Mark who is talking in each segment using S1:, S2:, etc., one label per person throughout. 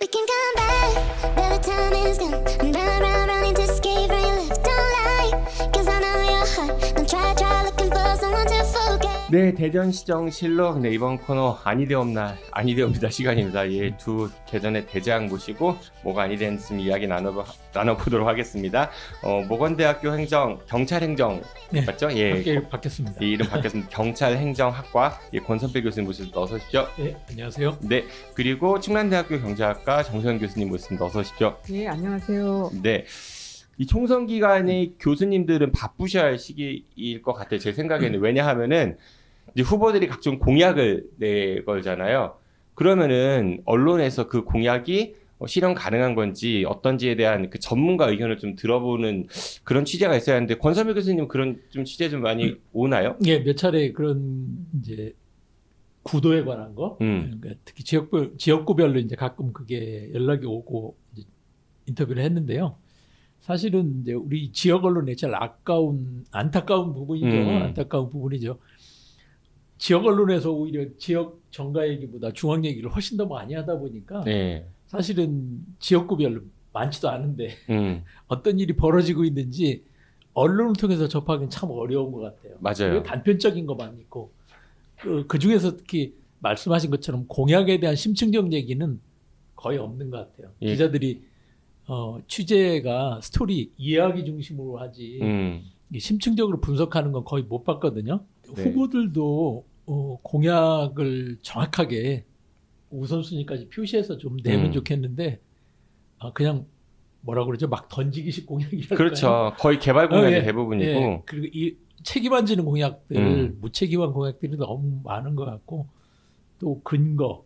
S1: We can come back, but the time is gone. I'm running to escape from your left. Don't lie, 'cause I know your heart. Don't try looking for someone to forget.
S2: 네, 대전시정실록. 네, 이번 코너 아니되옵날 아니되옵니다 시간입니다. 예, 두 개전의 대장 모시고 뭐가 아니됐음 이야기 나눠보도록 하겠습니다. 모건대학교 행정 경찰행정
S3: 네,
S2: 맞죠? 예,
S3: 바뀌었습니다.
S2: 예, 이름 바뀌었습니다. 경찰행정학과 권선필 교수님 모셨습니다. 어서 오십시오.
S3: 네, 안녕하세요.
S2: 네, 그리고 충남대학교 경제학과 정소영 교수님 모셨습니다. 어서 오십시오.
S4: 네, 안녕하세요.
S2: 네. 이 총선 기간에 교수님들은 바쁘셔야 할 시기일 것 같아요. 제 생각에는. 왜냐하면은 이제 후보들이 각종 공약을 내걸잖아요. 그러면은 언론에서 그 공약이 실현 가능한 건지 어떤지에 대한 그 전문가 의견을 좀 들어보는 그런 취재가 있어야 하는데 권선필 교수님 그런 좀 취재 좀 많이 오나요?
S3: 예, 몇 차례 그런 이제 구도에 관한 거, 그러니까 특히 지역구별로 이제 가끔 그게 연락이 오고 이제 인터뷰를 했는데요. 사실은 이제 우리 지역 언론의 제일 안타까운 부분이죠. 안타까운 부분이죠. 지역 언론에서 오히려 지역 정가 얘기보다 중앙 얘기를 훨씬 더 많이 하다 보니까
S2: 네.
S3: 사실은 지역구별로 많지도 않은데 어떤 일이 벌어지고 있는지 언론을 통해서 접하기는 참 어려운 것 같아요.
S2: 맞아요.
S3: 단편적인 것만 있고 그 중에서 특히 말씀하신 것처럼 공약에 대한 심층적 얘기는 거의 없는 것 같아요.
S2: 예.
S3: 기자들이 취재가 스토리 이야기 중심으로 하지 심층적으로 분석하는 건 거의 못 봤거든요.
S2: 네.
S3: 후보들도 공약을 정확하게 우선순위까지 표시해서 좀 내면 좋겠는데 그냥 뭐라 그러죠? 막 던지기식 공약이랄까요?
S2: 그렇죠. 거의 개발 공약이 대부분이고.
S3: 예. 그리고 이 책임 안 지는 공약들, 무책임한 공약들이 너무 많은 것 같고 또 근거,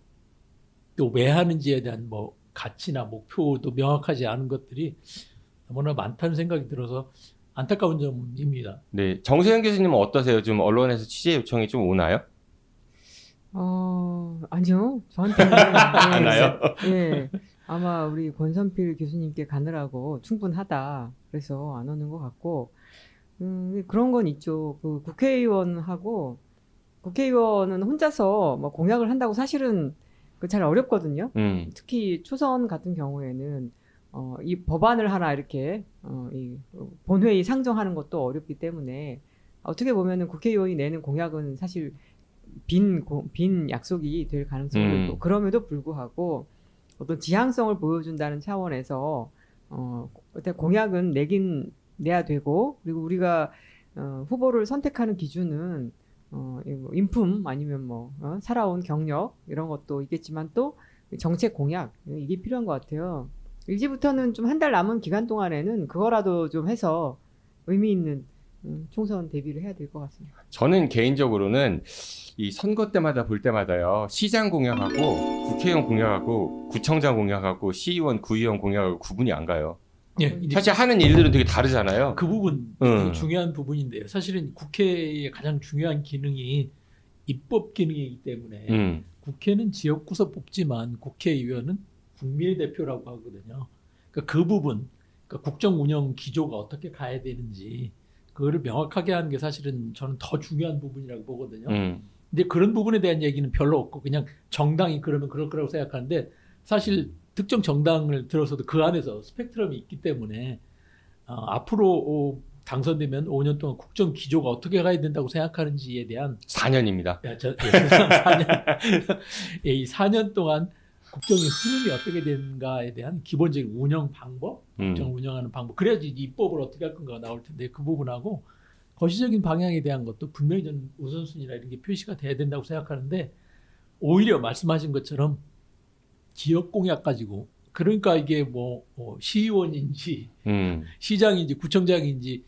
S3: 또 왜 하는지에 대한 뭐 가치나 목표도 명확하지 않은 것들이 너무나 많다는 생각이 들어서 안타까운 점입니다.
S2: 네, 정세현 교수님은 어떠세요? 좀 언론에서 취재 요청이 좀 오나요?
S4: 아니요. 저한테는
S2: 안 와요?
S4: 예, 아마 우리 권선필 교수님께 가느라고 충분하다. 그래서 안 오는 것 같고, 그런 건 있죠. 그 국회의원은 혼자서 뭐 공약을 한다고 사실은 잘 어렵거든요. 특히 초선 같은 경우에는 이 법안을 하나 이렇게 이 본회의 상정하는 것도 어렵기 때문에 어떻게 보면은 국회의원이 내는 공약은 사실 빈 약속이 될 가능성이 있고, 그럼에도 불구하고 어떤 지향성을 보여준다는 차원에서 일단 공약은 내야 되고, 그리고 우리가 후보를 선택하는 기준은 인품 아니면 살아온 경력 이런 것도 있겠지만 또 정책 공약 이게 필요한 것 같아요. 이제부터는 좀 한 달 남은 기간 동안에는 그거라도 좀 해서 의미 있는 총선 대비를 해야 될 것 같습니다.
S2: 저는 개인적으로는 이 선거 때마다 볼 때마다요, 시장 공약하고 국회의원 공약하고 구청장 공약하고 시의원, 구의원 공약하고 구분이 안 가요.
S3: 예,
S2: 사실 하는 일들은 되게 다르잖아요.
S3: 그 부분 되게 중요한 부분인데요. 사실은 국회의 가장 중요한 기능이 입법 기능이기 때문에 국회는 지역구서 뽑지만 국회의원은 국민의 대표라고 하거든요. 그러니까 그 부분, 그러니까 국정 운영 기조가 어떻게 가야 되는지 그거를 명확하게 하는 게 사실은 저는 더 중요한 부분이라고 보거든요. 근데 그런 부분에 대한 얘기는 별로 없고 그냥 정당이 그러면 그럴 거라고 생각하는데, 사실 특정 정당을 들어서도 그 안에서 스펙트럼이 있기 때문에 앞으로 당선되면 5년 동안 국정 기조가 어떻게 가야 된다고 생각하는지에 대한
S2: 4년입니다.
S3: 4년. 이 4년 동안 국정의 흐름이 어떻게 되는가에 대한 기본적인 운영 방법, 국정을 운영하는 방법, 그래야지 입법을 어떻게 할 건가가 나올 텐데 그 부분하고 거시적인 방향에 대한 것도 분명히 저는 우선순위나 이런 게 표시가 돼야 된다고 생각하는데, 오히려 말씀하신 것처럼 지역 공약 가지고, 그러니까 이게 시의원인지 시장인지 구청장인지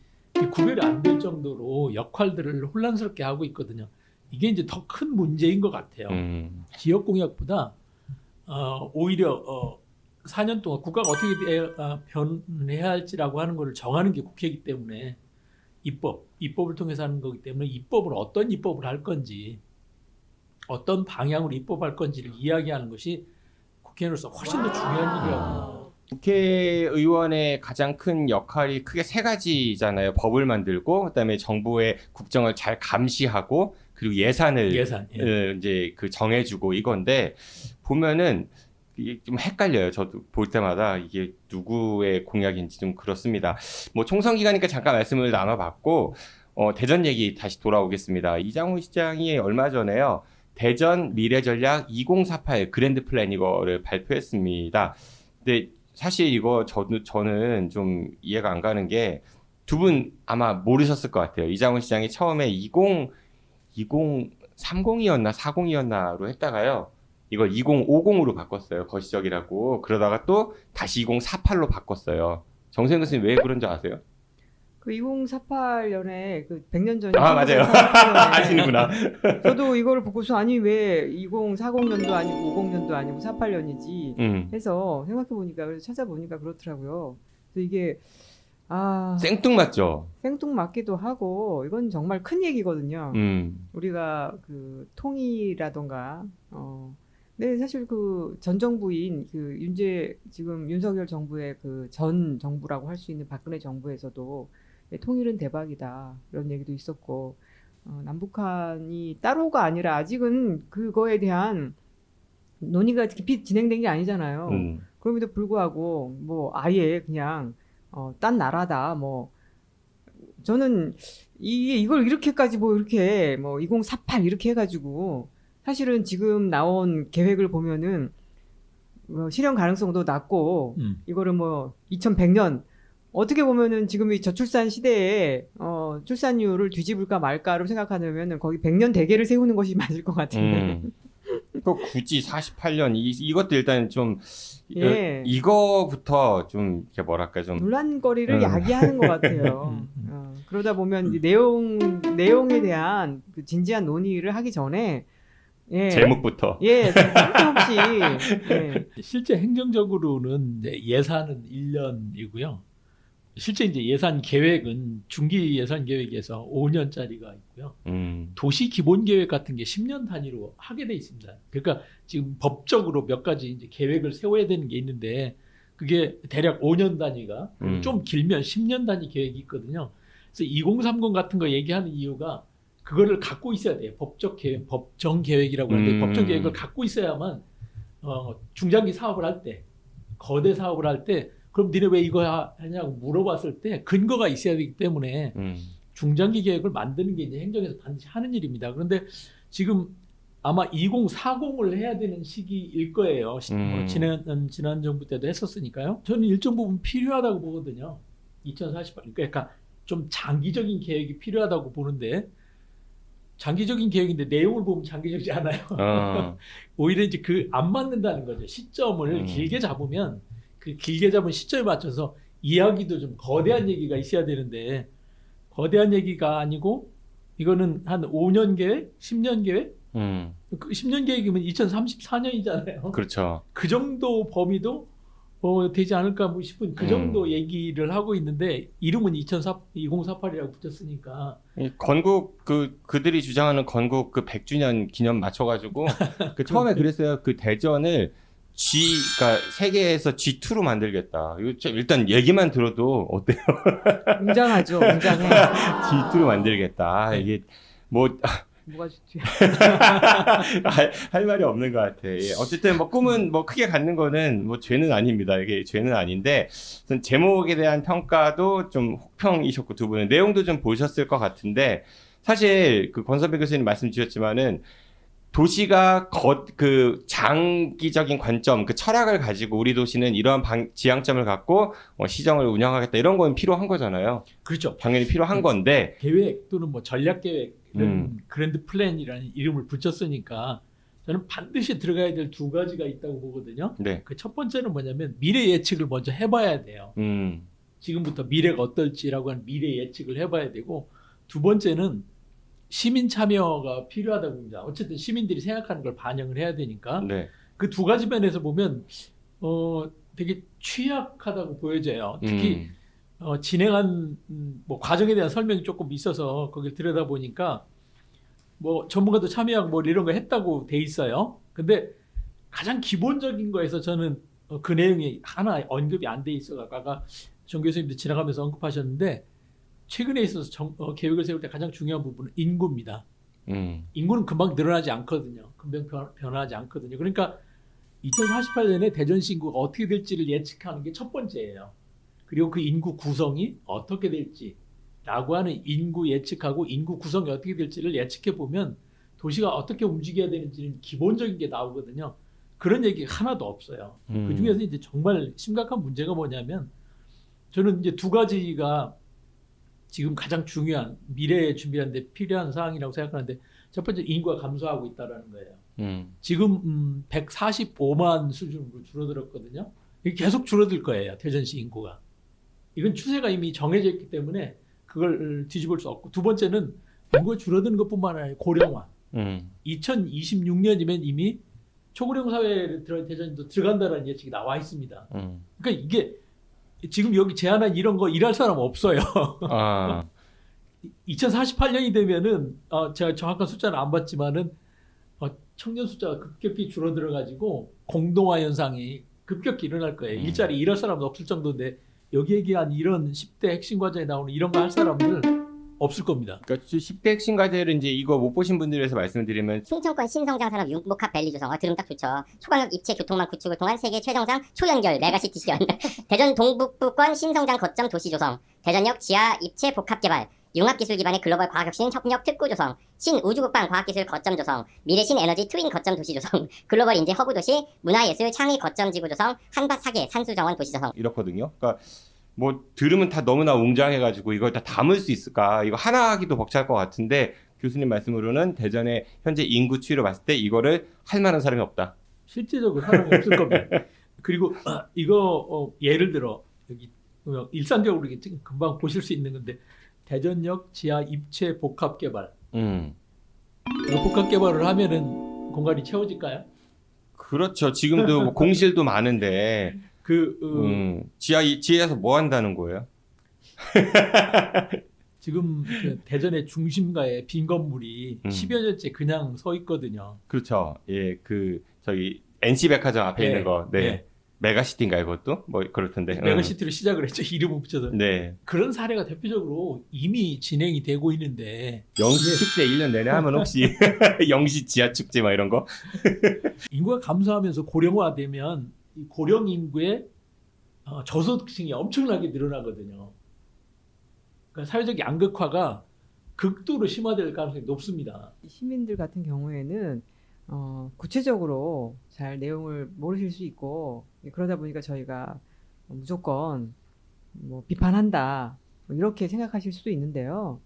S3: 구별이 안 될 정도로 역할들을 혼란스럽게 하고 있거든요. 이게 이제 더 큰 문제인 것 같아요. 지역 공약보다 오히려 4년 동안 국가가 어떻게 변해야 할지라고 하는 것을 정하는 게 국회이기 때문에 입법을 통해서 하는 거기 때문에 어떤 입법을 할 건지, 어떤 방향으로 입법할 건지를 이야기하는 것이 국회의원으로서 훨씬 더 중요한 일이라고.
S2: 국회의원의 가장 큰 역할이 크게 세 가지잖아요. 법을 만들고, 그다음에 정부의 국정을 잘 감시하고, 그리고 예산을
S3: 예산, 예.
S2: 이제 그 정해주고 이건데, 보면은 이게 좀 헷갈려요. 저도 볼 때마다 이게 누구의 공약인지 좀 그렇습니다. 뭐 총선 기간이니까 잠깐 말씀을 나눠봤고 대전 얘기 다시 돌아오겠습니다. 이장훈 시장이 얼마 전에요. 대전 미래전략 2048 그랜드 플랜 이거를 발표했습니다. 근데 사실 이거 저는 좀 이해가 안 가는 게 두 분 아마 모르셨을 것 같아요. 이장훈 시장이 처음에 2030이었나 40이었나로 했다가요. 이걸 2050으로 바꿨어요. 거시적이라고. 그러다가 또 다시 2048로 바꿨어요. 정세현 교수님 왜 그런 줄 아세요?
S4: 그 2048년에 그 100년 전에
S2: 맞아요.
S4: 1948년에
S2: 아시는구나.
S4: 저도 이거를 보고서 아니 왜 2040년도 아니고 50년도 아니고 48년이지 해서 생각해 보니까 그래서 찾아보니까 그렇더라고요. 그래서 이게
S2: 생뚱맞죠.
S4: 생뚱맞기도 하고 이건 정말 큰 얘기거든요. 우리가 그 통일이라던가 네, 사실 그 전 정부인 그 지금 윤석열 정부의 그 전 정부라고 할 수 있는 박근혜 정부에서도 통일은 대박이다 이런 얘기도 있었고 남북한이 따로가 아니라 아직은 그거에 대한 논의가 깊이 진행된 게 아니잖아요. 그럼에도 불구하고 뭐 아예 그냥 딴 나라다 뭐 저는 이걸 이렇게까지 뭐 이렇게 뭐 2048 이렇게 해가지고 사실은 지금 나온 계획을 보면은 실현 가능성도 낮고 이거를 뭐 2100년 어떻게 보면은 지금 이 저출산 시대에 출산율을 뒤집을까 말까를 생각하면은 거의 100년 대계를 세우는 것이 맞을 것 같은데.
S2: 또 굳이 48년 이것도 일단 좀
S4: 예.
S2: 이거부터 좀 이렇게 뭐랄까 좀
S4: 논란거리를 야기하는 것 같아요. 그러다 보면 이제 내용에 대한 그 진지한 논의를 하기 전에
S2: 제목부터
S4: 쓸데없이
S3: 실제 행정적으로는 이제 예산은 1년이고요. 실제 이제 예산 계획은 중기 예산 계획에서 5년짜리가 있고요. 도시 기본 계획 같은 게 10년 단위로 하게 돼 있습니다. 그러니까 지금 법적으로 몇 가지 이제 계획을 세워야 되는 게 있는데 그게 대략 5년 단위가 좀 길면 10년 단위 계획이 있거든요. 그래서 2030 같은 거 얘기하는 이유가 그거를 갖고 있어야 돼요. 법적 계획, 법정 계획이라고 하는데 법정 계획을 갖고 있어야만 중장기 사업을 할 때, 거대 사업을 할 때 그럼 니네 왜 이거 하냐고 물어봤을 때 근거가 있어야 되기 때문에 중장기 계획을 만드는 게 이제 행정에서 반드시 하는 일입니다. 그런데 지금 아마 2040을 해야 되는 시기일 거예요. 지난 정부 때도 했었으니까요. 저는 일정 부분 필요하다고 보거든요. 2048. 그러니까 좀 장기적인 계획이 필요하다고 보는데 장기적인 계획인데 내용을 보면 장기적이지 않아요. 오히려 이제 안 맞는다는 거죠. 시점을 길게 잡으면 그 길게 잡은 시점에 맞춰서 이야기도 좀 거대한 얘기가 있어야 되는데 거대한 얘기가 아니고 이거는 한 5년 계획, 10년 계획? 그 10년 계획이면 2034년이잖아요.
S2: 그렇죠.
S3: 그 정도 범위도 되지 않을까 싶은 그 정도 얘기를 하고 있는데 이름은 2048이라고 붙였으니까
S2: 건국 그들이 주장하는 건국 그 100주년 기념 맞춰가지고 그 처음에 그랬어요. 그 대전을 그러니까 세계에서 G2로 만들겠다. 이거 일단 얘기만 들어도 어때요?
S4: 웅장하죠, 웅장해.
S2: G2로 만들겠다. 이게
S4: 뭐가 좋지?
S2: 할 말이 없는 것 같아. 어쨌든 뭐 꿈은 뭐 크게 갖는 거는 뭐 죄는 아닙니다. 이게 죄는 아닌데 제목에 대한 평가도 좀 혹평이셨고 두 분은 내용도 좀 보셨을 것 같은데 사실 그 권선배 교수님 말씀 주셨지만은 도시가 그 장기적인 관점, 그 철학을 가지고 우리 도시는 이러한 지향점을 갖고 시정을 운영하겠다 이런 건 필요한 거잖아요.
S3: 그렇죠.
S2: 당연히 필요한 건데
S3: 계획 또는 뭐 전략 계획 이런 그랜드 플랜이라는 이름을 붙였으니까 저는 반드시 들어가야 될 두 가지가 있다고 보거든요.
S2: 네.
S3: 그 첫 번째는 뭐냐면 미래 예측을 먼저 해봐야 돼요. 지금부터 미래가 어떨지라고 하는 미래 예측을 해봐야 되고 두 번째는 시민 참여가 필요하다고 봅니다. 어쨌든 시민들이 생각하는 걸 반영을 해야 되니까 그 두 가지 면에서 보면 되게 취약하다고 보여져요. 특히 진행한 뭐 과정에 대한 설명이 조금 있어서 거기를 들여다보니까 뭐 전문가도 참여하고 뭐 이런 거 했다고 돼 있어요. 근데 가장 기본적인 거에서 저는 그 내용이 하나 언급이 안 돼 있어서 아까 정 교수님도 지나가면서 언급하셨는데 최근에 있어서 계획을 세울 때 가장 중요한 부분은 인구입니다. 인구는 금방 늘어나지 않거든요. 금방 변화하지 않거든요. 그러니까 2048년에 대전시 인구가 어떻게 될지를 예측하는 게 첫 번째예요. 그리고 그 인구 구성이 어떻게 될지라고 하는 인구 예측하고 인구 구성이 어떻게 될지를 예측해 보면 도시가 어떻게 움직여야 되는지는 기본적인 게 나오거든요. 그런 얘기 하나도 없어요. 그 중에서 이제 정말 심각한 문제가 뭐냐면 저는 이제 두 가지가 지금 가장 중요한 미래에 준비하는데 필요한 사항이라고 생각하는데 첫 번째 인구가 감소하고 있다라는 거예요. 지금 145만 수준으로 줄어들었거든요. 이게 계속 줄어들 거예요. 대전시 인구가. 이건 추세가 이미 정해져 있기 때문에 그걸 뒤집을 수 없고 두 번째는 인구가 줄어드는 것뿐만 아니라 고령화. 2026년이면 이미 초고령 사회에 대전도 들어간다는 예측이 나와 있습니다. 그러니까 이게 지금 여기 제안한 이런 거 일할 사람 없어요. 2048년이 되면은 제가 정확한 숫자는 안 봤지만은 청년 숫자가 급격히 줄어들어가지고 공동화 현상이 급격히 일어날 거예요. 일자리 일할 사람도 없을 정도인데 여기 얘기한 이런 10대 핵심 과제에 나오는 이런 거 할 사람들 없을 겁니다.
S2: 그러니까 10대 핵심 과제를 이제 이거 못 보신 분들에 위해서 말씀드리면
S5: 충청권 신성장 산업 융복합 밸리 조성. 들으면 딱 좋죠. 초강력 입체 교통망 구축을 통한 세계 최정상 초연결 메가시티 실현. 대전 동북부권 신성장 거점 도시 조성. 대전역 지하 입체 복합 개발. 융합기술 기반의 글로벌 과학혁신 협력 특구 조성, 신우주국방 과학기술 거점 조성, 미래 신에너지 트윈 거점 도시 조성, 글로벌 인재 허브 도시, 문화예술 창의 거점 지구 조성, 한밭 사계 산수정원 도시 조성.
S2: 이렇거든요. 그러니까 뭐 들으면 다 너무나 웅장해가지고 이걸 다 담을 수 있을까? 이거 하나 하기도 벅찰 것 같은데 교수님 말씀으로는 대전의 현재 인구 추이로 봤을 때 이거를 할 만한 사람이 없다.
S3: 실제적으로 사람이 없을 겁니다. 그리고 이거 예를 들어 여기 일상적으로 이렇게 금방 보실 수 있는 건데 대전역 지하 입체 복합 개발. 이거 복합 개발을 하면은 공간이 채워질까요?
S2: 그렇죠. 지금도 뭐 공실도 많은데 지하에서 뭐 한다는 거예요?
S3: 지금 그 대전의 중심가에 빈 건물이 10여 년째 그냥 서 있거든요.
S2: 그렇죠. 예, 저기 NC백화점 앞에 있는 거. 네. 메가시티인가요, 그것도? 뭐 그렇던데.
S3: 메가시티로 시작을 했죠. 이름을 붙여서.
S2: 네.
S3: 그런 사례가 대표적으로 이미 진행이 되고 있는데
S2: 영시 축제 1년 내내 하면 혹시 영시 지하 축제 막 이런 거?
S3: 인구가 감소하면서 고령화되면 이 고령 인구의 저소득층이 엄청나게 늘어나거든요. 그러니까 사회적 양극화가 극도로 심화될 가능성이 높습니다.
S4: 시민들 같은 경우에는 구체적으로 잘 내용을 모르실 수 있고 그러다 보니까 저희가 무조건 뭐 비판한다 뭐 이렇게 생각하실 수도 있는데요.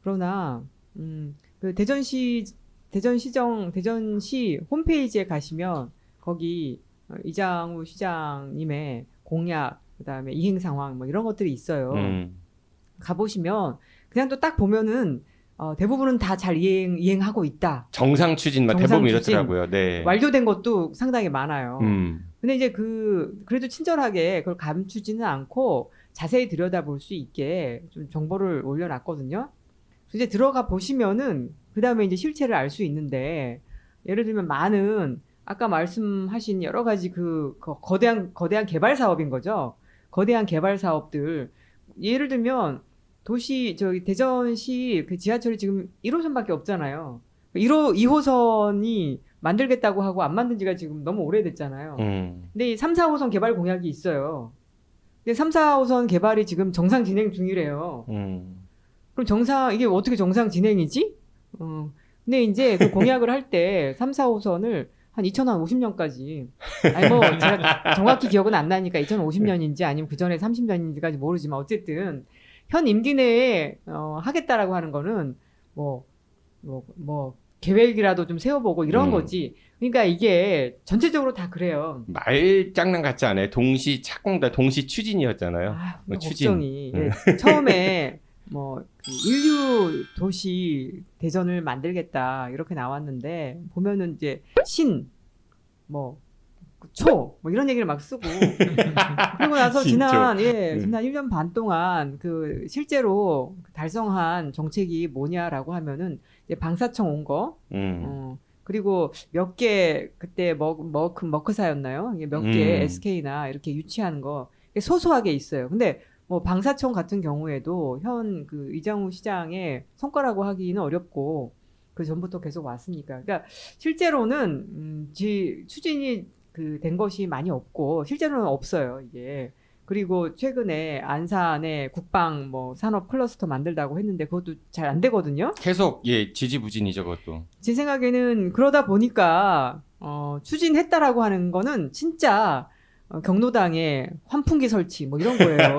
S4: 그러나 그 대전시 홈페이지에 가시면 거기 이장우 시장님의 공약 그다음에 이행 상황 뭐 이런 것들이 있어요. 가보시면 그냥 또 딱 보면은 대부분은 다 잘 이행하고 있다.
S2: 정상 추진만 대부분 이렇더라고요. 네.
S4: 완료된 것도 상당히 많아요. 근데 이제 그래도 친절하게 그걸 감추지는 않고 자세히 들여다볼 수 있게 좀 정보를 올려놨거든요. 그래서 이제 들어가 보시면은 그 다음에 이제 실체를 알 수 있는데 예를 들면 많은 아까 말씀하신 여러 가지 그 거대한 개발 사업인 거죠. 거대한 개발 사업들 예를 들면 대전시 그 지하철이 지금 1호선밖에 없잖아요. 2호선이 만들겠다고 하고 안 만든 지가 지금 너무 오래됐잖아요. 근데 이 3, 4호선 개발 공약이 있어요. 근데 3, 4호선 개발이 지금 정상 진행 중이래요. 그럼 이게 어떻게 정상 진행이지? 근데 이제 그 공약을 할 때 3, 4호선을 한 2050년까지 아니 뭐 제가 정확히 기억은 안 나니까 2050년인지 아니면 그 전에 30년인지까지 모르지만 어쨌든 현 임기 내에 하겠다라고 하는 거는 뭐 계획이라도 좀 세워보고 이런 거지. 그러니까 이게 전체적으로 다 그래요.
S2: 말장난 같지 않아요? 동시 착공다, 동시 추진이었잖아요. 추진.
S4: 걱정이. 예, 처음에 인류 도시 대전을 만들겠다 이렇게 나왔는데 보면은 이제 초 이런 얘기를 막 쓰고 그리고 나서 지난 1년 반 동안 그 실제로 달성한 정책이 뭐냐라고 하면은 이제 방사청 온 거 그리고 몇 개 그때 머크사였나요? 몇 개 SK나 이렇게 유치하는 거 소소하게 있어요. 근데 뭐 방사청 같은 경우에도 현 그 이장우 시장의 성과라고 하기는 어렵고 그 전부터 계속 왔으니까. 그러니까 실제로는 추진이 그 된 것이 많이 없고 실제로는 없어요 이게. 그리고 최근에 안산에 국방 뭐 산업 클러스터 만들다고 했는데 그것도 잘 안 되거든요.
S2: 계속 지지부진이죠 그것도.
S4: 제 생각에는 그러다 보니까 추진했다라고 하는 거는 진짜 경로당에 환풍기 설치 뭐 이런 거예요.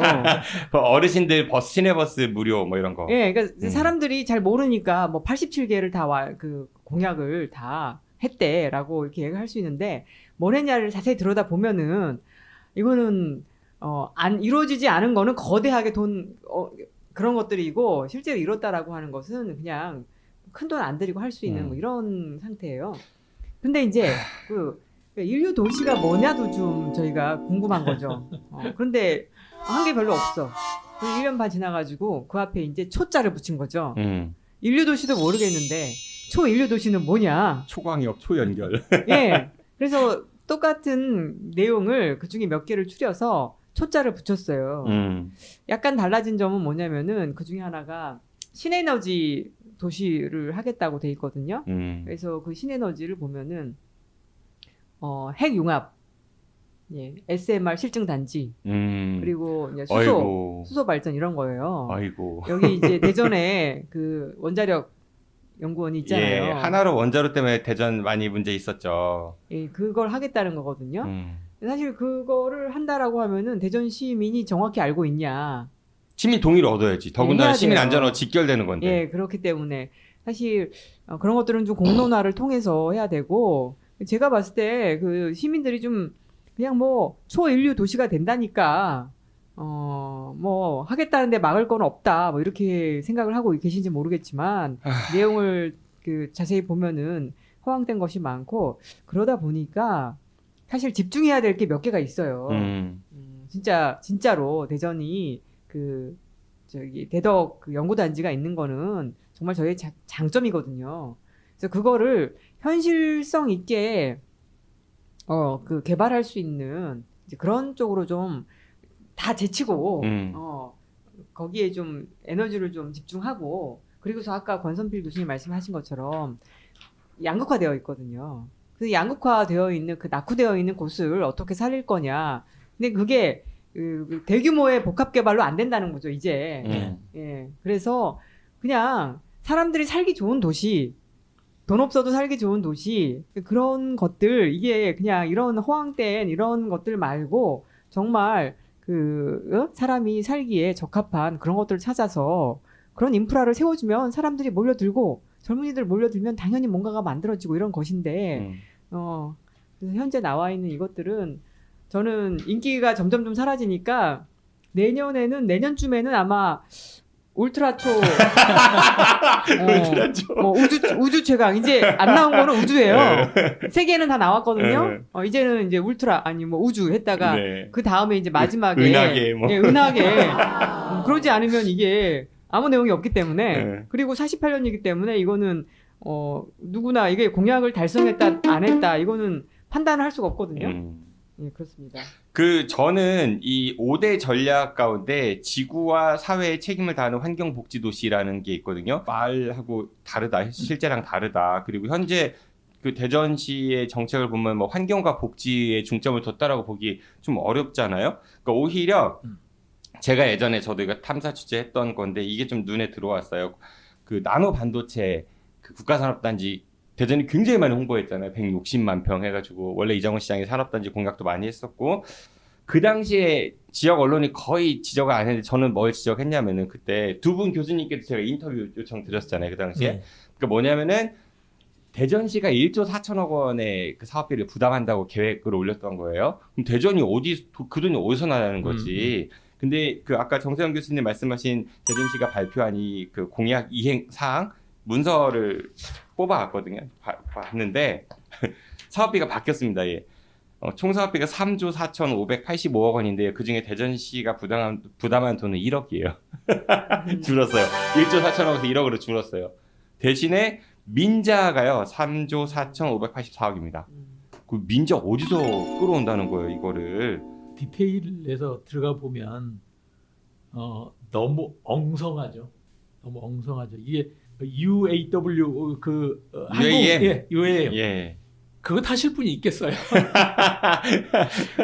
S2: 어르신들 시내버스 무료 뭐 이런 거.
S4: 예, 그러니까 사람들이 잘 모르니까 뭐 87개를 다 그 공약을 다 했대라고 이렇게 얘기할 수 있는데 뭘 했냐를 자세히 들여다 보면은 이거는 안 이루어지지 않은 거는 거대하게 그런 것들이고 실제로 이뤘다라고 하는 것은 그냥 큰 돈 안 들이고 할 수 있는 뭐 이런 상태예요. 근데 이제 그 인류 도시가 뭐냐도 좀 저희가 궁금한 거죠. 그런데 한 게 별로 없어. 1년 반 지나가지고 그 앞에 이제 초자를 붙인 거죠. 인류 도시도 모르겠는데 초인류 도시는 뭐냐?
S2: 초광역 초연결.
S4: 예. 그래서 똑같은 내용을 그 중에 몇 개를 추려서 초자를 붙였어요. 약간 달라진 점은 뭐냐면은 그 중에 하나가 신에너지 도시를 하겠다고 돼 있거든요. 그래서 그 신에너지를 보면은 핵융합, 예, SMR 실증 단지, 그리고 이제 수소 발전 이런 거예요.
S2: 아이고.
S4: 여기 이제 대전에 그 원자력 연구원이 있잖아요.
S2: 예, 하나로 원자로 때문에 대전 많이 문제 있었죠.
S4: 예, 그걸 하겠다는 거거든요. 사실 그거를 한다라고 하면은 대전 시민이 정확히 알고 있냐?
S2: 시민 동의를 얻어야지. 더군다나
S4: 해야
S2: 시민
S4: 돼요.
S2: 안전하고 직결되는 건데.
S4: 예, 그렇기 때문에 사실 그런 것들은 좀 공론화를 통해서 해야 되고 제가 봤을 때 그 시민들이 좀 그냥 뭐 초인류 도시가 된다니까 뭐 하겠다는데 막을 건 없다 뭐 이렇게 생각을 하고 계신지 모르겠지만 내용을 그 자세히 보면은 허황된 것이 많고 그러다 보니까 사실 집중해야 될 게 몇 개가 있어요. 진짜로 대전이 그 저기 대덕 그 연구단지가 있는 거는 정말 저희의 장점이거든요. 그래서 그거를 현실성 있게 그 개발할 수 있는 이제 그런 쪽으로 좀 다 제치고 거기에 좀 에너지를 좀 집중하고 그리고서 아까 권선필 교수님 말씀하신 것처럼 양극화되어 있거든요. 그래서 양극화되어 있는 그 낙후되어 있는 곳을 어떻게 살릴 거냐. 근데 그게 그 대규모의 복합 개발로 안 된다는 거죠 이제. 예. 그래서 그냥 사람들이 살기 좋은 도시, 돈 없어도 살기 좋은 도시 그런 것들 이게 그냥 이런 허황된 이런 것들 말고 정말 그 사람이 살기에 적합한 그런 것들을 찾아서 그런 인프라를 세워주면 사람들이 몰려들고 젊은이들 몰려들면 당연히 뭔가가 만들어지고 이런 것인데 그래서 현재 나와 있는 이것들은 저는 인기가 점점 좀 사라지니까 내년쯤에는 아마 울트라초 뭐 우주 최강 이제 안 나온 거는 우주예요. 세 개는 다 나왔거든요. 이제는 이제 울트라 아니 뭐 우주 했다가 그 다음에 이제 마지막에
S2: 은하계 뭐.
S4: 예, 은하계 그러지 않으면 이게 아무 내용이 없기 때문에 그리고 48년이기 때문에 이거는 누구나 이게 공약을 달성했다 안 했다 이거는 판단을 할 수가 없거든요. 예, 그렇습니다.
S2: 저는 이 5대 전략 가운데 지구와 사회의 책임을 다하는 환경복지도시라는 게 있거든요. 말하고 다르다, 실제랑 다르다. 그리고 현재 그 대전시의 정책을 보면 뭐 환경과 복지에 중점을 뒀다라고 보기 좀 어렵잖아요. 그러니까 오히려 제가 예전에 저도 이거 탐사 취재했던 건데 이게 좀 눈에 들어왔어요. 그 나노 반도체 그 국가산업단지 대전이 굉장히 많이 홍보했잖아요. 160만 평 해가지고 원래 이정훈 시장이 산업단지 공약도 많이 했었고 그 당시에 지역 언론이 거의 지적을 안 했는데 저는 뭘 지적했냐면은 그때 두 분 교수님께도 제가 인터뷰 요청 드렸잖아요. 그 당시에 그러니까 뭐냐면은 대전시가 1조 4천억 원의 그 사업비를 부담한다고 계획을 올렸던 거예요. 그럼 대전이 그 돈이 어디서 나라는 거지? 근데 그 아까 정세영 교수님 말씀하신 대전시가 발표한 이 그 공약 이행 사항 문서를 뽑아왔거든요. 봤는데 사업비가 바뀌었습니다. 예. 총 사업비가 3조 4,585억 원인데 그중에 대전시가 부담한 돈은 1억이에요. 줄었어요. 1조 4천억에서 1억으로 줄었어요. 대신에 민자가요. 3조 4,584억입니다. 그 민자 어디서 끌어온다는 거예요, 이거를.
S3: 디테일에서 들어가 보면 너무 엉성하죠. 이게 UAW 그 한국
S2: UAM.
S3: UAM.
S2: 예.
S3: 그거 타실 분이 있겠어요.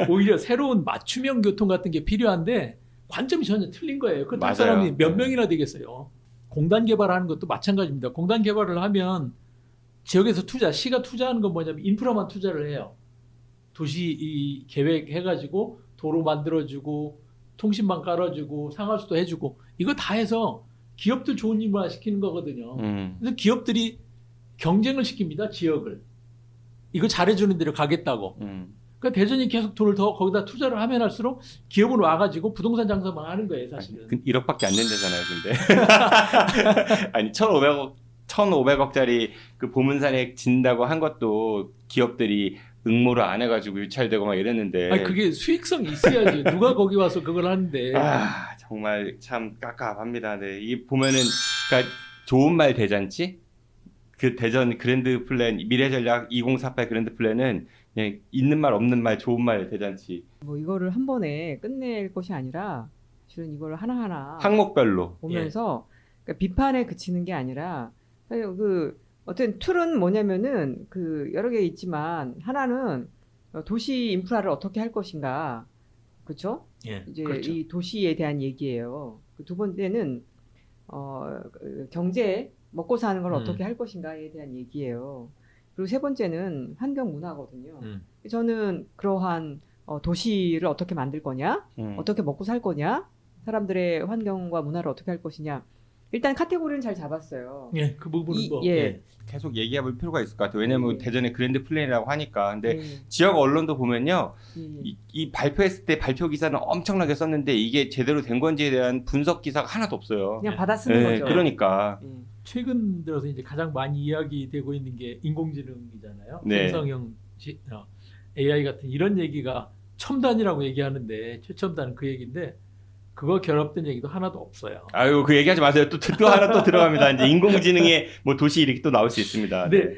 S3: 오히려 새로운 맞춤형 교통 같은 게 필요한데 관점이 전혀 틀린 거예요. 그 탈
S2: 맞아요.
S3: 사람이 몇 명이나 되겠어요. 공단 개발하는 것도 마찬가지입니다. 공단 개발을 하면 지역에서 시가 투자하는 건 뭐냐면 인프라만 투자를 해요. 도시 이 계획해가지고 도로 만들어주고 통신망 깔아주고 상하수도 해주고 이거 다 해서 기업들 좋은 일만 시키는 거거든요. 그래서 기업들이 경쟁을 시킵니다. 지역을. 이거 잘해주는 데로 가겠다고. 그러니까 대전이 계속 돈을 더 거기다 투자를 하면 할수록 기업은 와가지고 부동산 장사만 하는 거예요, 사실은.
S2: 1억밖에 안 된다잖아요, 근데. 아니 1,500억짜리 그 보문산에 짓는다고 한 것도 기업들이 응모를 안 해가지고 유찰되고 막 이랬는데.
S3: 아니, 그게 수익성이 있어야지. 누가 거기 와서 그걸 하는데.
S2: 아 정말 참 깝깝합니다. 네, 이 보면은 그러니까 좋은 말 대잔치. 그 대전 그랜드 플랜 미래전략 2048 그랜드 플랜은 그냥 있는 말 없는 말 좋은 말 대잔치.
S4: 뭐 이거를 한 번에 끝낼 것이 아니라 실은 이걸 하나하나
S2: 항목별로.
S4: 보면서 그러니까 비판에 그치는 게 아니라 그 어떤 툴은 뭐냐면은 그 여러 개 있지만 하나는 도시 인프라를 어떻게 할 것인가, 그렇죠?
S3: 예,
S4: 이제
S3: 그렇죠.
S4: 이 도시에 대한 얘기예요. 그 두 번째는 경제 먹고 사는 걸 어떻게 할 것인가에 대한 얘기예요. 그리고 세 번째는 환경 문화거든요. 저는 그러한 도시를 어떻게 만들 거냐, 어떻게 먹고 살 거냐, 사람들의 환경과 문화를 어떻게 할 것이냐. 일단 카테고리는 잘 잡았어요.
S3: 예, 그 부분은
S4: 예.
S2: 계속 얘기해볼 필요가 있을 것 같아요. 왜냐면 대전에 그랜드 플랜이라고 하니까. 근데
S4: 예.
S2: 지역 언론도 보면요.
S4: 예.
S2: 이 발표했을 때 발표 기사는 엄청나게 썼는데 이게 제대로 된 건지에 대한 분석 기사가 하나도 없어요.
S4: 그냥 받아 쓰는
S2: 네,
S4: 거죠.
S2: 그러니까.
S4: 예.
S3: 최근 들어서 이제 가장 많이 이야기되고 있는 게 인공지능이잖아요.
S2: 네.
S3: 생성형 AI 같은 이런 얘기가 첨단이라고 얘기하는데 최첨단은 그 얘기인데 그거 결합된 얘기도 하나도 없어요.
S2: 아유, 그 얘기하지 마세요. 또 하나 또 들어갑니다. 이제 인공지능의 뭐 도시 이렇게 또 나올 수 있습니다.
S3: 네.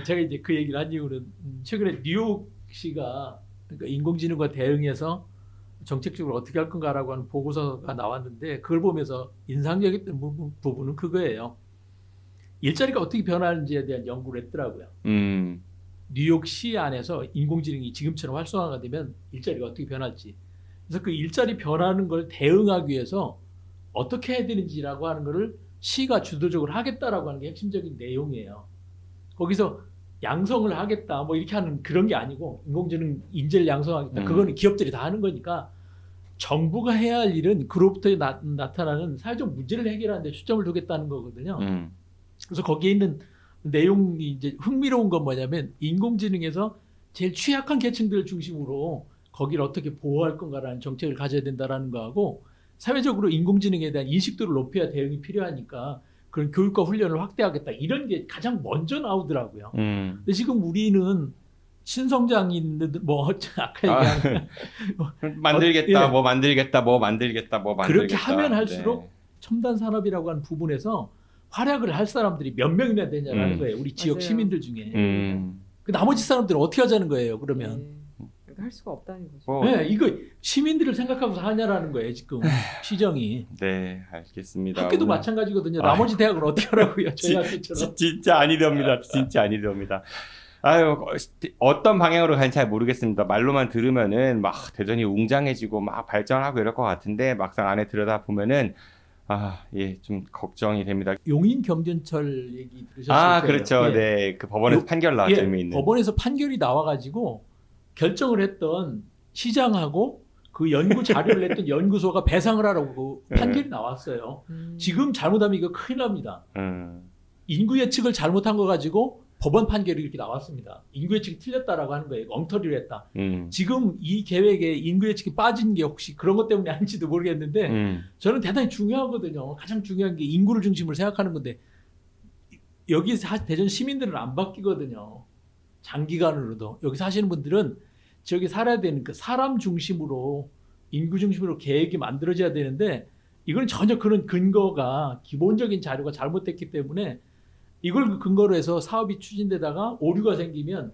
S3: 제가 이제 그 얘기를 한 이유는 최근에 뉴욕시가 그러니까 인공지능과 대응해서 정책적으로 어떻게 할 건가라고 하는 보고서가 나왔는데 그걸 보면서 인상적이었던 부분은 그거예요. 일자리가 어떻게 변하는지에 대한 연구를 했더라고요. 뉴욕시 안에서 인공지능이 지금처럼 활성화가 되면 일자리가 어떻게 변할지. 그래서 그 일자리 변하는 걸 대응하기 위해서 어떻게 해야 되는지라고 하는 거를 시가 주도적으로 하겠다라고 하는 게 핵심적인 내용이에요. 거기서 양성을 하겠다 뭐 이렇게 하는 그런 게 아니고 인공지능 인재를 양성하겠다. 그거는 기업들이 다 하는 거니까 정부가 해야 할 일은 그로부터 나타나는 사회적 문제를 해결하는 데 초점을 두겠다는 거거든요. 그래서 거기에 있는 내용이 이제 흥미로운 건 뭐냐면 인공지능에서 제일 취약한 계층들을 중심으로 거기를 어떻게 보호할 건가라는 정책을 가져야 된다라는 거하고 사회적으로 인공지능에 대한 인식도를 높여야 대응이 필요하니까 그런 교육과 훈련을 확대하겠다 이런 게 가장 먼저 나오더라고요. 근데 지금 우리는 신성장인 뭐 아까 얘기한
S2: 만들겠다,
S3: 예.
S2: 뭐 만들겠다.
S3: 그렇게 하면 할수록
S2: 네.
S3: 첨단 산업이라고 하는 부분에서 활약을 할 사람들이 몇 명이나 되냐라는 거예요. 우리 지역
S4: 맞아요.
S3: 시민들 중에. 그
S2: 음.
S3: 나머지 사람들은 어떻게 하자는 거예요. 그러면.
S4: 예. 그러니까 할 수가 없다는 거죠.
S2: 뭐,
S3: 네, 이거 시민들을 생각하면서 하냐라는 거예요. 지금 시정이.
S2: 네, 알겠습니다.
S3: 학교도
S2: 오늘
S3: 마찬가지거든요. 나머지 대학은 어떻게 하라고요? 저희 학교처럼.
S2: 진짜 아니렵니다. 진짜 아니렵니다. 아유, 어떤 방향으로 가는지 잘 모르겠습니다. 말로만 들으면은 막 대전이 웅장해지고 막 발전하고 이럴 것 같은데 막상 안에 들여다 보면은 예, 좀 걱정이 됩니다.
S3: 용인 경전철 얘기 들으셨을 거예요.
S2: 그렇죠.
S3: 예.
S2: 네, 그 법원에서 판결 나왔죠.
S3: 예,
S2: 의미 있는.
S3: 법원에서 판결이 나와가지고 결정을 했던 시장하고 그 연구 자료를 냈던 연구소가 배상을 하라고 판결이 나왔어요. 지금 잘못하면 이거 큰일 납니다. 인구 예측을 잘못한 거 가지고 법원 판결이 이렇게 나왔습니다. 인구 예측이 틀렸다라고 하는 거예요. 엉터리를 했다. 지금 이 계획에 인구 예측이 빠진 게 혹시 그런 것 때문에 아닌지도 모르겠는데 저는 대단히 중요하거든요. 가장 중요한 게 인구를 중심으로 생각하는 건데 여기 대전 시민들은 안 바뀌거든요. 장기간으로도. 여기 사시는 분들은 지역에 살아야 되는 그 사람 중심으로 인구 중심으로 계획이 만들어져야 되는데 이건 전혀 그런 근거가 기본적인 자료가 잘못됐기 때문에 이걸 근거로 해서 사업이 추진되다가 오류가 생기면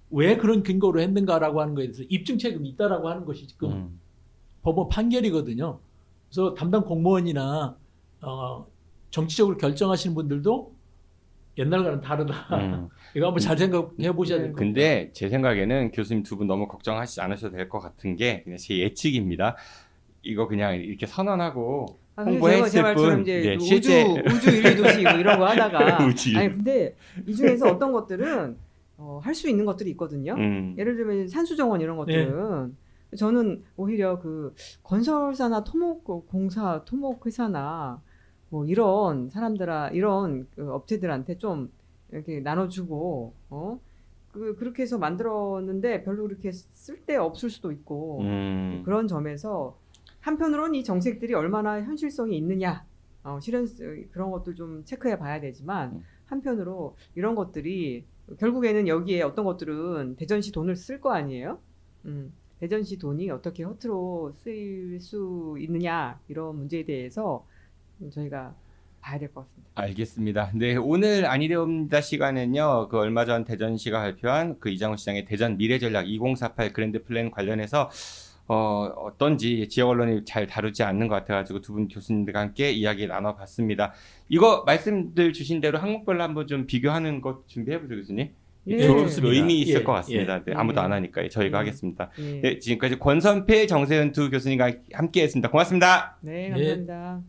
S3: 왜 그런 근거로 했는가라고 하는 거에 대해서 입증 책임이 있다라고 하는 것이 지금 법원 판결이거든요. 그래서 담당 공무원이나 정치적으로 결정하시는 분들도 옛날과는 다르다.
S2: 음.
S3: 이거 한번 잘 생각해 보셔야 될 것 같아요.
S2: 근데 제 생각에는 교수님 두 분 너무 걱정하시지 않으셔도 될 것 같은 게 그냥 제 예측입니다. 이거 그냥 이렇게 선언하고 홍보했을
S4: 제 말처럼
S2: 뿐,
S4: 이제
S2: 네,
S4: 그
S2: 실제
S4: 우주 인류 도시 뭐 이런 거 하다가
S2: 우주.
S4: 아니 근데 이 중에서 어떤 것들은 할 수 있는 것들이 있거든요. 예를 들면 산수정원 이런 것들은 저는 오히려 그 건설사나 토목공사, 토목회사나 뭐 이런 이런 그 업체들한테 좀 이렇게 나눠주고 그렇게 해서 만들었는데 별로 그렇게 쓸데 없을 수도 있고 그런 점에서 한편으로는 이 정책들이 얼마나 현실성이 있느냐 실현 그런 것들 좀 체크해 봐야 되지만 한편으로 이런 것들이 결국에는 여기에 어떤 것들은 대전시 돈을 쓸 거 아니에요? 대전시 돈이 어떻게 허투루 쓰일 수 있느냐 이런 문제에 대해서 저희가 봐야 될 것 같습니다.
S2: 알겠습니다. 네, 오늘 아니되옵니다 시간은요. 그 얼마 전 대전시가 발표한 그 이장훈 시장의 대전 미래전략 2048 그랜드 플랜 관련해서 어떤지 지역 언론이 잘 다루지 않는 것 같아가지고 두 분 교수님들과 함께 이야기 나눠봤습니다. 이거 말씀들 주신 대로 항목별로 한번 좀 비교하는 것 준비해보죠, 교수님.
S4: 네.
S2: 좋습니다. 의미 있을
S3: 예,
S2: 것 같습니다. 네, 아무도 안 하니까 저희가 하겠습니다.
S4: 네,
S2: 네, 지금까지 권선필, 정세현 두 교수님과 함께했습니다. 고맙습니다.
S4: 네 감사합니다.